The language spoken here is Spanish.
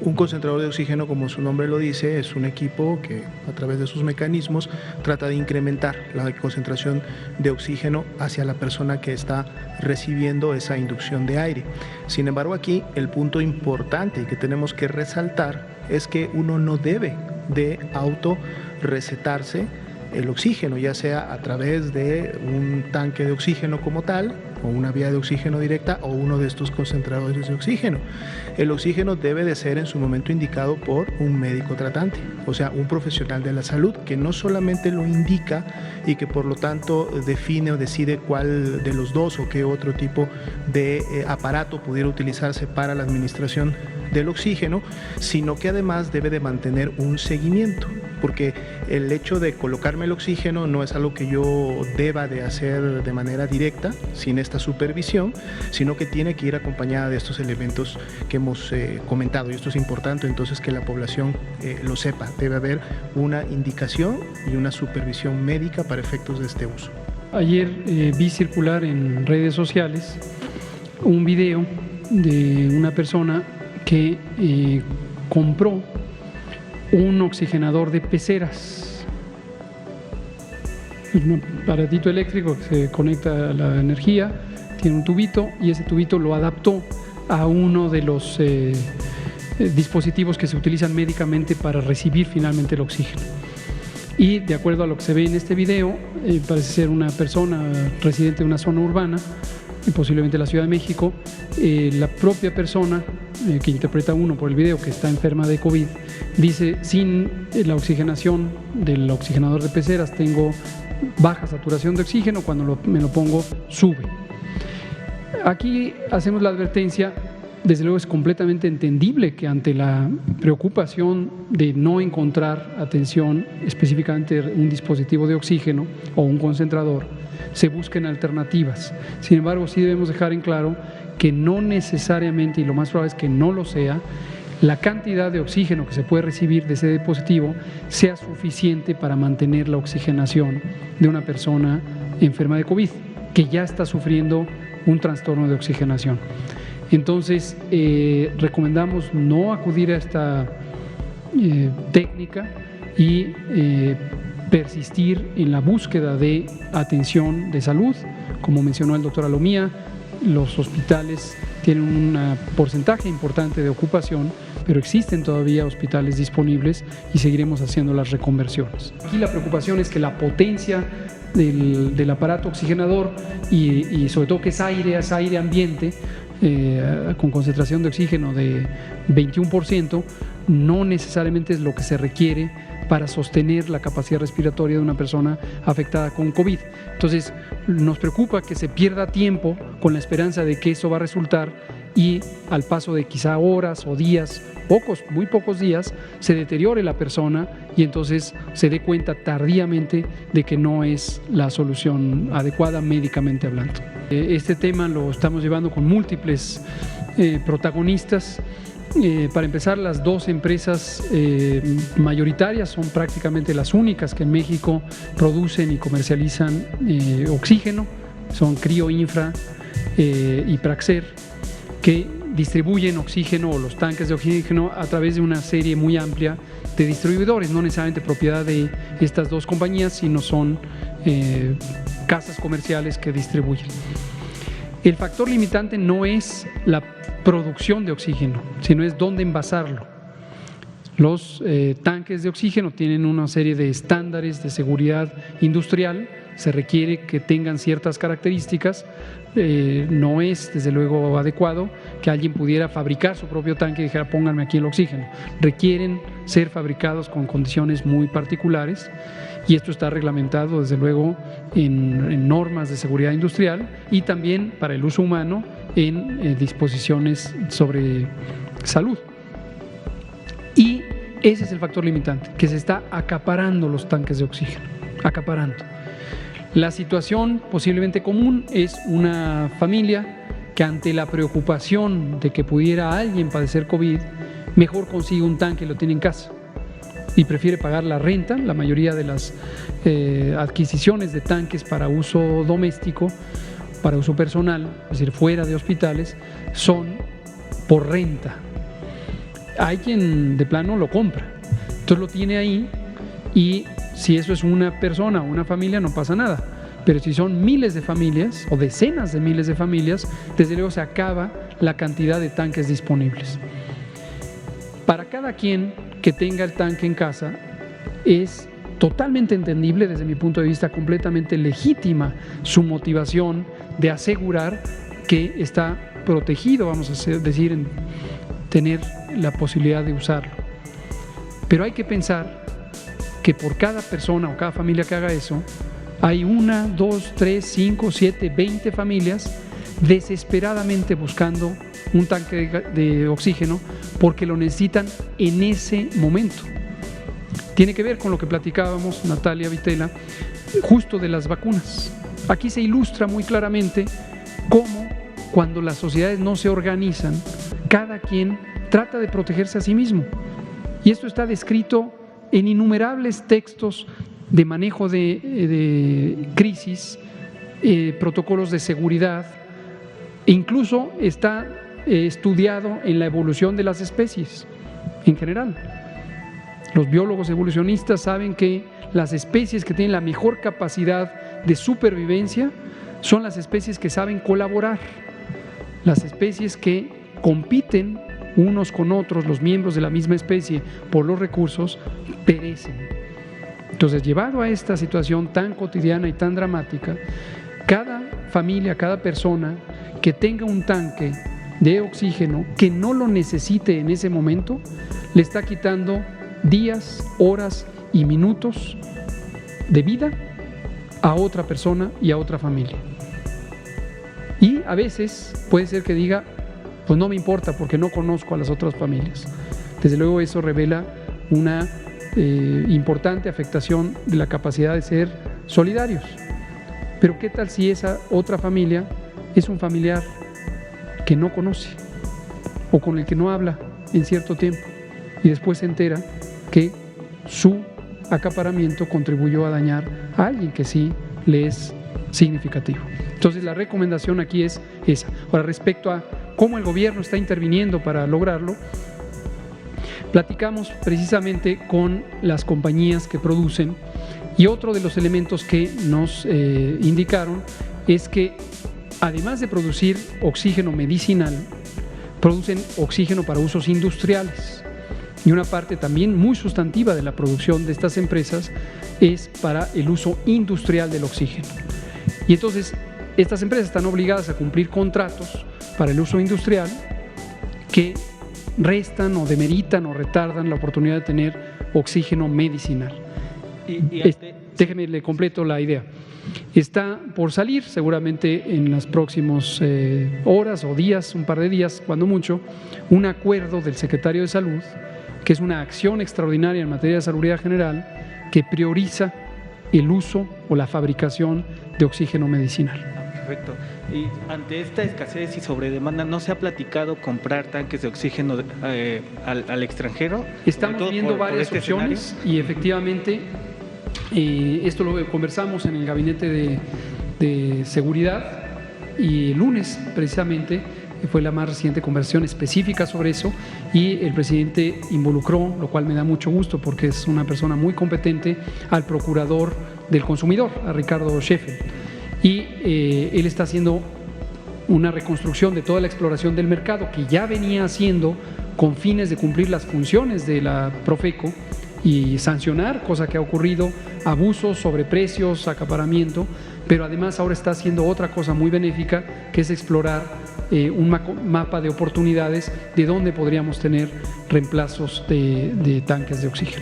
Un concentrador de oxígeno, como su nombre lo dice, es un equipo que a través de sus mecanismos trata de incrementar la concentración de oxígeno hacia la persona que está recibiendo esa inducción de aire. Sin embargo, aquí el punto importante que tenemos que resaltar es que uno no debe de autorrecetarse el oxígeno, ya sea a través de un tanque de oxígeno como tal, o una vía de oxígeno directa, o uno de estos concentradores de oxígeno. El oxígeno debe de ser en su momento indicado por un médico tratante, o sea, un profesional de la salud, que no solamente lo indica y que por lo tanto define o decide cuál de los dos o qué otro tipo de aparato pudiera utilizarse para la administración del oxígeno, sino que además debe de mantener un seguimiento, porque el hecho de colocarme el oxígeno no es algo que yo deba de hacer de manera directa, sin esta supervisión, sino que tiene que ir acompañada de estos elementos que hemos comentado, y esto es importante entonces que la población lo sepa. Debe haber una indicación y una supervisión médica para efectos de este uso. Ayer vi circular en redes sociales un video de una persona que compró un oxigenador de peceras, un aparatito eléctrico que se conecta a la energía, tiene un tubito y ese tubito lo adaptó a uno de los dispositivos que se utilizan médicamente para recibir finalmente el oxígeno. Y de acuerdo a lo que se ve en este video, parece ser una persona residente de una zona urbana, posiblemente la Ciudad de México. La propia persona que interpreta uno por el video, que está enferma de COVID, dice: sin la oxigenación del oxigenador de peceras tengo baja saturación de oxígeno, cuando me lo pongo sube. Aquí hacemos la advertencia. Desde luego es completamente entendible que ante la preocupación de no encontrar atención, específicamente un dispositivo de oxígeno o un concentrador, se busquen alternativas. Sin embargo, sí debemos dejar en claro que no necesariamente, y lo más probable es que no lo sea, la cantidad de oxígeno que se puede recibir de ese dispositivo sea suficiente para mantener la oxigenación de una persona enferma de COVID, que ya está sufriendo un trastorno de oxigenación. Entonces, recomendamos no acudir a esta técnica y persistir en la búsqueda de atención de salud. Como mencionó el doctor Alomía, los hospitales tienen un porcentaje importante de ocupación, pero existen todavía hospitales disponibles y seguiremos haciendo las reconversiones. Aquí la preocupación es que la potencia del aparato oxigenador y sobre todo que es aire ambiente, con concentración de oxígeno de 21%, no necesariamente es lo que se requiere para sostener la capacidad respiratoria de una persona afectada con COVID. Entonces, nos preocupa que se pierda tiempo con la esperanza de que eso va a resultar y al paso de quizá horas o días, muy pocos días, se deteriore la persona y entonces se dé cuenta tardíamente de que no es la solución adecuada médicamente hablando. Este tema lo estamos llevando con múltiples protagonistas. Para empezar, las dos empresas mayoritarias son prácticamente las únicas que en México producen y comercializan oxígeno, son Crioinfra y Praxer, que distribuyen oxígeno o los tanques de oxígeno a través de una serie muy amplia de distribuidores, no necesariamente propiedad de estas dos compañías, sino son casas comerciales que distribuyen. El factor limitante no es la producción de oxígeno, sino es dónde envasarlo. Los tanques de oxígeno tienen una serie de estándares de seguridad industrial, se requiere que tengan ciertas características. No es desde luego adecuado que alguien pudiera fabricar su propio tanque y dijera pónganme aquí el oxígeno. Requieren ser fabricados con condiciones muy particulares y esto está reglamentado desde luego en normas de seguridad industrial y también para el uso humano en disposiciones sobre salud. Y ese es el factor limitante, que se está acaparando los tanques de oxígeno, acaparando. La situación posiblemente común es una familia que ante la preocupación de que pudiera alguien padecer COVID, mejor consigue un tanque y lo tiene en casa y prefiere pagar la renta. La mayoría de las adquisiciones de tanques para uso doméstico, para uso personal, es decir, fuera de hospitales, son por renta. hay quien de plano lo compra, entonces lo tiene ahí, y si eso es una persona o una familia no pasa nada, pero si son miles de familias o decenas de miles de familias, desde luego se acaba la cantidad de tanques disponibles. Para cada quien que tenga el tanque en casa es totalmente entendible, desde mi punto de vista completamente legítima su motivación de asegurar que está protegido, vamos a decir, en tener la posibilidad de usarlo. Pero hay que pensar que por cada persona o cada familia que haga eso, hay 1, 2, 3, 5, 7, 20 familias desesperadamente buscando un tanque de oxígeno porque lo necesitan en ese momento. Tiene que ver con lo que platicábamos, Natalia Vitela, justo de las vacunas. Aquí se ilustra muy claramente cómo cuando las sociedades no se organizan, cada quien trata de protegerse a sí mismo. Y esto está descrito en innumerables textos de manejo de crisis, protocolos de seguridad, e incluso está estudiado en la evolución de las especies en general. Los biólogos evolucionistas saben que las especies que tienen la mejor capacidad de supervivencia son las especies que saben colaborar, las especies que compiten unos con otros, los miembros de la misma especie, por los recursos, perecen. Entonces, llevado a esta situación tan cotidiana y tan dramática, cada familia, cada persona que tenga un tanque de oxígeno que no lo necesite en ese momento, le está quitando días, horas y minutos de vida a otra persona y a otra familia. Y a veces puede ser que diga, pues no me importa porque no conozco a las otras familias. Desde luego eso revela una importante afectación de la capacidad de ser solidarios. Pero ¿qué tal si esa otra familia es un familiar que no conoce o con el que no habla en cierto tiempo y después se entera que su acaparamiento contribuyó a dañar a alguien que sí le es significativo? Entonces la recomendación aquí es esa. Ahora, respecto a cómo el gobierno está interviniendo para lograrlo, platicamos precisamente con las compañías que producen, y otro de los elementos que nos indicaron es que además de producir oxígeno medicinal, producen oxígeno para usos industriales. Y una parte también muy sustantiva de la producción de estas empresas es para el uso industrial del oxígeno. Y entonces estas empresas están obligadas a cumplir contratos para el uso industrial que restan o demeritan o retardan la oportunidad de tener oxígeno medicinal. Déjeme, le completo la idea. Está por salir seguramente en las próximas horas o días, un par de días, cuando mucho, un acuerdo del secretario de Salud, que es una acción extraordinaria en materia de salubridad general, que prioriza el uso o la fabricación de oxígeno medicinal. Perfecto. Y ante esta escasez y sobredemanda, ¿no se ha platicado comprar tanques de oxígeno al extranjero? Estamos viendo varias opciones y efectivamente esto lo conversamos en el gabinete de seguridad, y el lunes precisamente fue la más reciente conversación específica sobre eso, y el presidente involucró, lo cual me da mucho gusto porque es una persona muy competente, al procurador del consumidor, a Ricardo Sheffield, y él está haciendo una reconstrucción de toda la exploración del mercado que ya venía haciendo con fines de cumplir las funciones de la Profeco y sancionar, cosa que ha ocurrido, abusos, sobreprecios, acaparamiento, pero además ahora está haciendo otra cosa muy benéfica, que es explorar un mapa de oportunidades de dónde podríamos tener reemplazos de tanques de oxígeno.